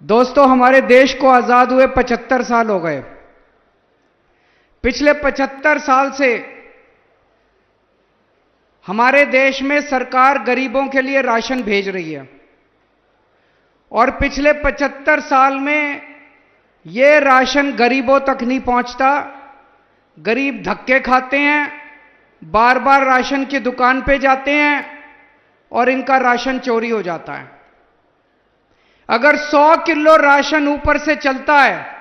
दोस्तों, हमारे देश को आजाद हुए 75 साल हो गए। पिछले 75 साल से हमारे देश में सरकार गरीबों के लिए राशन भेज रही है और पिछले 75 साल में यह राशन गरीबों तक नहीं पहुंचता। गरीब धक्के खाते हैं, बार बार राशन की दुकान पे जाते हैं और इनका राशन चोरी हो जाता है। अगर 100 किलो राशन ऊपर से चलता है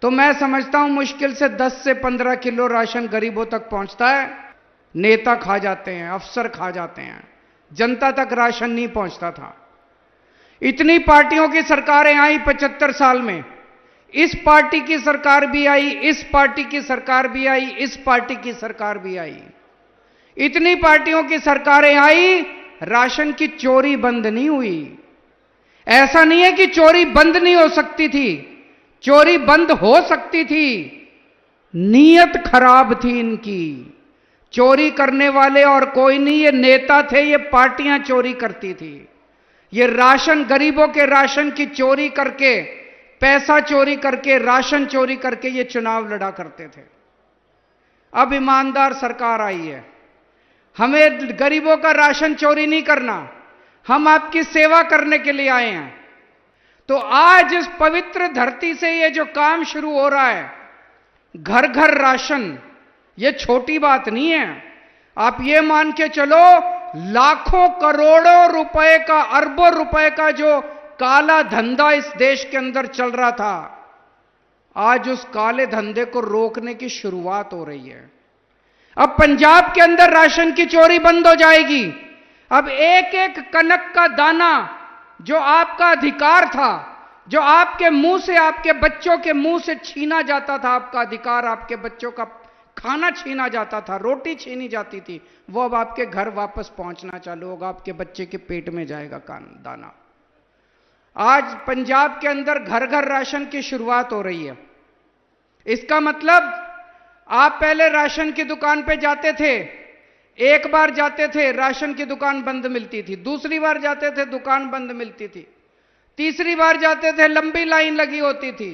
तो मैं समझता हूं मुश्किल से 10 से 15 किलो राशन गरीबों तक पहुंचता है। नेता खा जाते हैं, अफसर खा जाते हैं, जनता तक राशन नहीं पहुंचता था। इतनी पार्टियों की सरकारें आई 75 साल में। इस पार्टी की सरकार भी आई, इस पार्टी की सरकार भी आई, इस पार्टी की सरकार भी आई। इतनी पार्टियों की सरकारें आई, राशन की चोरी बंद नहीं हुई। ऐसा नहीं है कि चोरी बंद नहीं हो सकती थी, चोरी बंद हो सकती थी। नीयत खराब थी इनकी। चोरी करने वाले और कोई नहीं, ये नेता थे, ये पार्टियां चोरी करती थी। ये राशन, गरीबों के राशन की चोरी करके, पैसा चोरी करके, राशन चोरी करके ये चुनाव लड़ा करते थे। अब ईमानदार सरकार आई है। हमें गरीबों का राशन चोरी नहीं करना, हम आपकी सेवा करने के लिए आए हैं। तो आज इस पवित्र धरती से ये जो काम शुरू हो रहा है, घर घर राशन, ये छोटी बात नहीं है। आप ये मान के चलो, लाखों करोड़ों रुपए का, अरबों रुपए का जो काला धंधा इस देश के अंदर चल रहा था, आज उस काले धंधे को रोकने की शुरुआत हो रही है। अब पंजाब के अंदर राशन की चोरी बंद हो जाएगी। अब एक एक कनक का दाना जो आपका अधिकार था, जो आपके मुंह से, आपके बच्चों के मुंह से छीना जाता था, आपका अधिकार, आपके बच्चों का खाना छीना जाता था, रोटी छीनी जाती थी, वो अब आपके घर वापस पहुंचना चालू होगा, आपके बच्चे के पेट में जाएगा दाना। आज पंजाब के अंदर घर घर राशन की शुरुआत हो रही है। इसका मतलब आप पहले राशन की दुकान पे जाते थे, एक बार जाते थे राशन की दुकान बंद मिलती थी, दूसरी बार जाते थे दुकान बंद मिलती थी, तीसरी बार जाते थे लंबी लाइन लगी होती थी।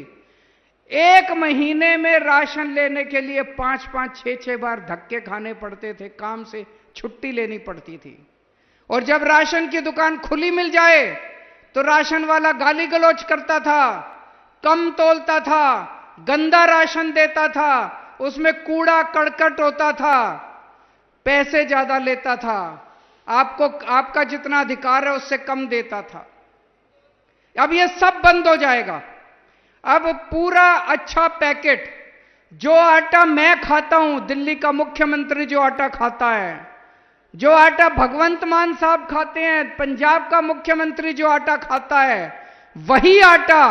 एक महीने में राशन लेने के लिए 5-5, 6-6 बार धक्के खाने पड़ते थे, काम से छुट्टी लेनी पड़ती थी। और जब राशन की दुकान खुली मिल जाए तो राशन वाला गाली गलौज करता था, कम तोलता था, गंदा राशन देता था, उसमें कूड़ा करकट होता था, पैसे ज्यादा लेता था, आपको आपका जितना अधिकार है उससे कम देता था। अब ये सब बंद हो जाएगा। अब पूरा अच्छा पैकेट, जो आटा मैं खाता हूं, दिल्ली का मुख्यमंत्री जो आटा खाता है, जो आटा भगवंत मान साहब खाते हैं, पंजाब का मुख्यमंत्री जो आटा खाता है, वही आटा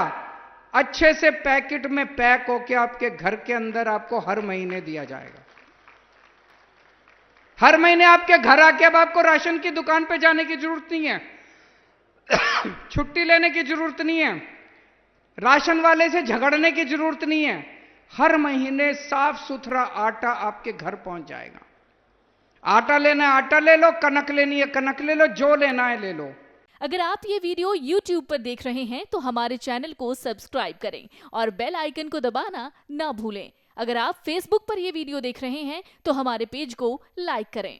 अच्छे से पैकेट में पैक होकर आपके घर के अंदर आपको हर महीने दिया जाएगा। हर महीने आपके घर आके अब आपको राशन की दुकान पे जाने की जरूरत नहीं है, छुट्टी लेने की जरूरत नहीं है, राशन वाले से झगड़ने की जरूरत नहीं है। हर महीने साफ सुथरा आटा आपके घर पहुंच जाएगा। आटा लेना है आटा ले लो, कनक लेनी है कनक ले लो, जो लेना है ले लो। अगर आप ये वीडियो YouTube पर देख रहे हैं तो हमारे चैनल को सब्सक्राइब करें और बेल आइकन को दबाना ना भूलें। अगर आप Facebook पर ये वीडियो देख रहे हैं तो हमारे पेज को लाइक करें।